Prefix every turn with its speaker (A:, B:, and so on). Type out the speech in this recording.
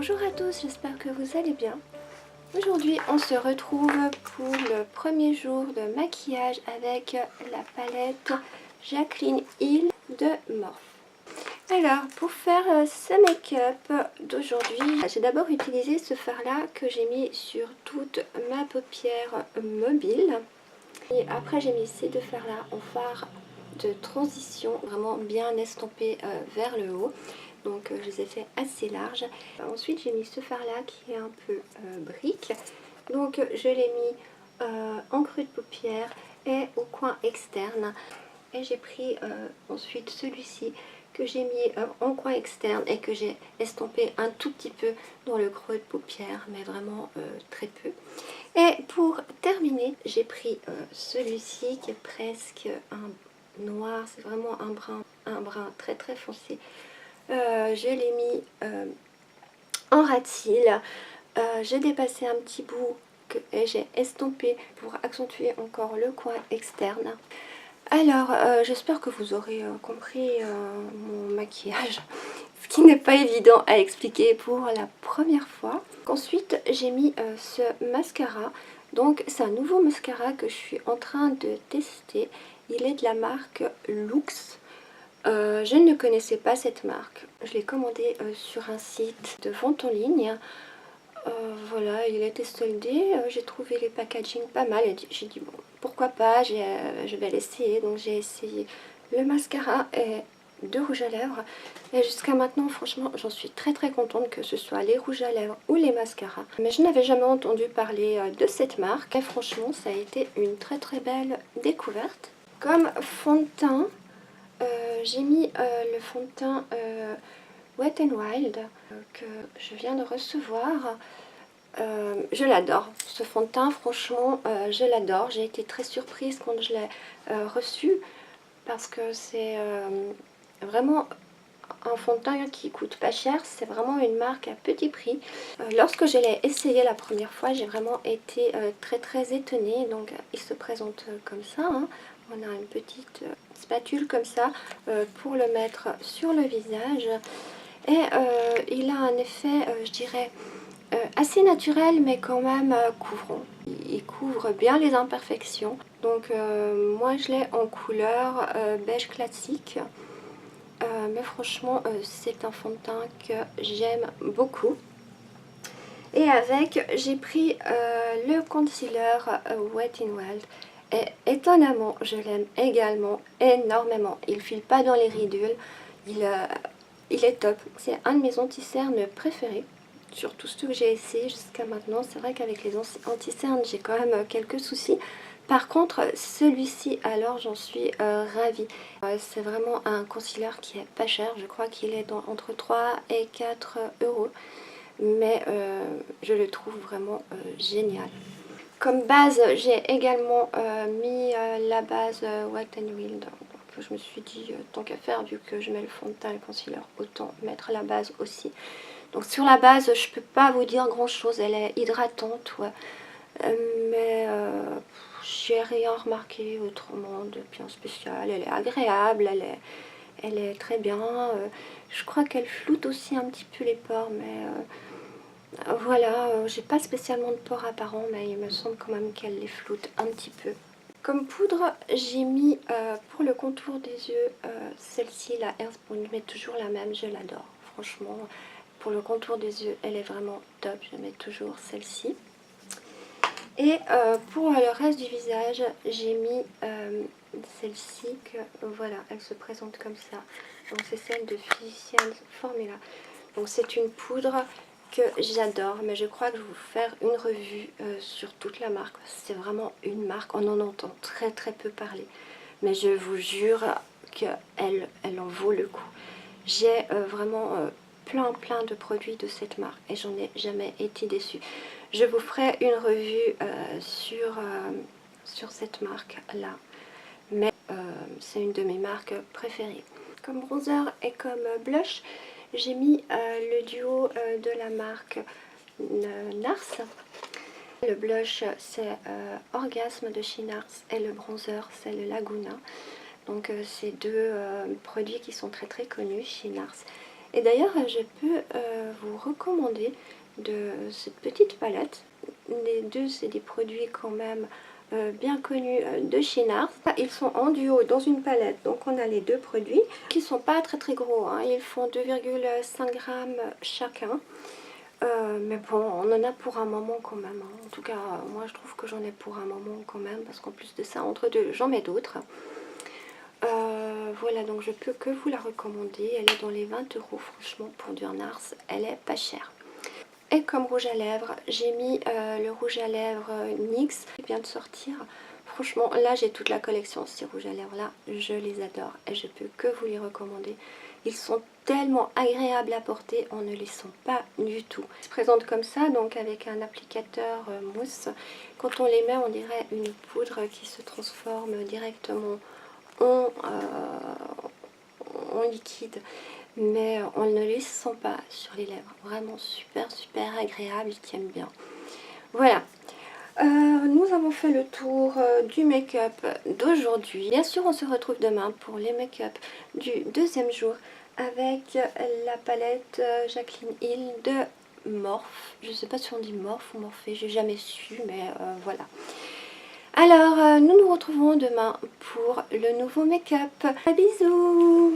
A: Bonjour à tous, j'espère que vous allez bien. Aujourd'hui on se retrouve pour le premier jour de maquillage avec la palette Jaclyn Hill de Morphe. Alors pour faire ce make-up d'aujourd'hui, j'ai d'abord utilisé ce fard là que j'ai mis sur toute ma paupière mobile. Et après j'ai mis ces deux fards là en fard de transition, vraiment bien estampé vers le haut. Donc je les ai fait assez larges. Ensuite j'ai mis ce fard là qui est un peu brique. Donc je l'ai mis en creux de paupière et au coin externe. Et j'ai pris ensuite celui-ci que j'ai mis en coin externe et que j'ai estampé un tout petit peu dans le creux de paupière, mais vraiment très peu. Et pour terminer, j'ai pris celui-ci qui est presque un noir, c'est vraiment un brun très très foncé. Je l'ai mis en ras de cils. J'ai dépassé un petit bout et j'ai estompé pour accentuer encore le coin externe. Alors, j'espère que vous aurez compris mon maquillage, ce qui n'est pas évident à expliquer pour la première fois. Ensuite, j'ai mis ce mascara. Donc, c'est un nouveau mascara que je suis en train de tester. Il est de la marque Lux. Je ne connaissais pas cette marque. Je l'ai commandé sur un site de vente en ligne. Voilà, il était soldé. J'ai trouvé les packaging pas mal. J'ai dit bon, pourquoi pas, je vais l'essayer. Donc j'ai essayé le mascara et deux rouges à lèvres. Et jusqu'à maintenant, franchement, j'en suis très très contente que ce soit les rouges à lèvres ou les mascaras. Mais je n'avais jamais entendu parler de cette marque. Et franchement, ça a été une très très belle découverte. Comme fond de teint, j'ai mis le fond de teint Wet n Wild que je viens de recevoir. Je l'adore, ce fond de teint, franchement, je l'adore. J'ai été très surprise quand je l'ai reçu parce que c'est vraiment un fond de teint qui coûte pas cher. C'est vraiment une marque à petit prix. Lorsque je l'ai essayé la première fois, j'ai vraiment été très très étonnée. Donc il se présente comme ça, hein. On a une petite spatule comme ça pour le mettre sur le visage. Et il a un effet, je dirais, assez naturel mais quand même couvrant. Il couvre bien les imperfections. Donc moi je l'ai en couleur beige classique. Mais franchement c'est un fond de teint que j'aime beaucoup. Et avec j'ai pris le concealer Wet n Wild. Et étonnamment je l'aime également énormément. Il file pas dans les ridules. Il est top. C'est un de mes anti-cernes préférés. Surtout ceux que j'ai essayé jusqu'à maintenant. C'est vrai qu'avec les anti-cernes j'ai quand même quelques soucis. Par contre celui-ci alors j'en suis ravie. C'est vraiment un concealer qui est pas cher. Je crois qu'il est entre 3 et 4 euros. Mais je le trouve vraiment génial. Comme base j'ai également mis la base Wet n Wild. Donc je me suis dit tant qu'à faire, vu que je mets le fond de teint et le concealer, autant mettre la base aussi. Donc sur la base je peux pas vous dire grand chose, elle est hydratante, ouais. Mais j'ai rien remarqué autrement de bien spécial. Elle est agréable, elle est très bien. Je crois qu'elle floute aussi un petit peu les pores, mais voilà, j'ai pas spécialement de pores apparents, mais il me semble quand même qu'elle les floute un petit peu. Comme poudre, j'ai mis pour le contour des yeux celle-ci, la Airspun, mais toujours la même, je l'adore. Franchement, pour le contour des yeux, elle est vraiment top, je mets toujours celle-ci. Et pour le reste du visage, j'ai mis celle-ci, que voilà, elle se présente comme ça. Donc c'est celle de Physicians Formula. Donc c'est une poudre que j'adore, mais je crois que je vais vous faire une revue sur toute la marque. C'est vraiment une marque, on en entend très très peu parler, mais je vous jure qu'elle en vaut le coup. J'ai vraiment plein de produits de cette marque et j'en ai jamais été déçue. Je vous ferai une revue sur cette marque là, mais c'est une de mes marques préférées. Comme bronzer et comme blush, j'ai mis le duo de la marque NARS. Le blush c'est Orgasme de chez NARS et le bronzer c'est le Laguna. Donc c'est deux produits qui sont très connus chez NARS. Et d'ailleurs je peux vous recommander de cette petite palette. Les deux c'est des produits quand même bien connus de chez NARS. Ils sont en duo dans une palette, donc on a les deux produits qui sont pas très gros, hein. Ils font 2,5 grammes chacun. Mais bon, on en a pour un moment quand même, hein. En tout cas, moi je trouve que j'en ai pour un moment quand même, parce qu'en plus de ça, entre deux, j'en mets d'autres. Voilà, donc je peux que vous la recommander. Elle est dans les 20 €, franchement, pour du NARS, elle est pas chère. Et comme rouge à lèvres, j'ai mis le rouge à lèvres NYX qui vient de sortir. Franchement, là j'ai toute la collection, ces rouges à lèvres là, je les adore et je peux que vous les recommander. Ils sont tellement agréables à porter, on ne les sent pas du tout. Ils se présentent comme ça, donc avec un applicateur mousse. Quand on les met, on dirait une poudre qui se transforme directement en liquide. Mais on ne les sent pas sur les lèvres. Vraiment super agréable, ils tiennent bien. Voilà. Nous avons fait le tour du make-up d'aujourd'hui. Bien sûr, on se retrouve demain pour les make-up du deuxième jour avec la palette Jaclyn Hill de Morphe. Je ne sais pas si on dit Morphe ou Morphée, j'ai jamais su, mais voilà. Alors, nous nous retrouvons demain pour le nouveau make-up. Bisous!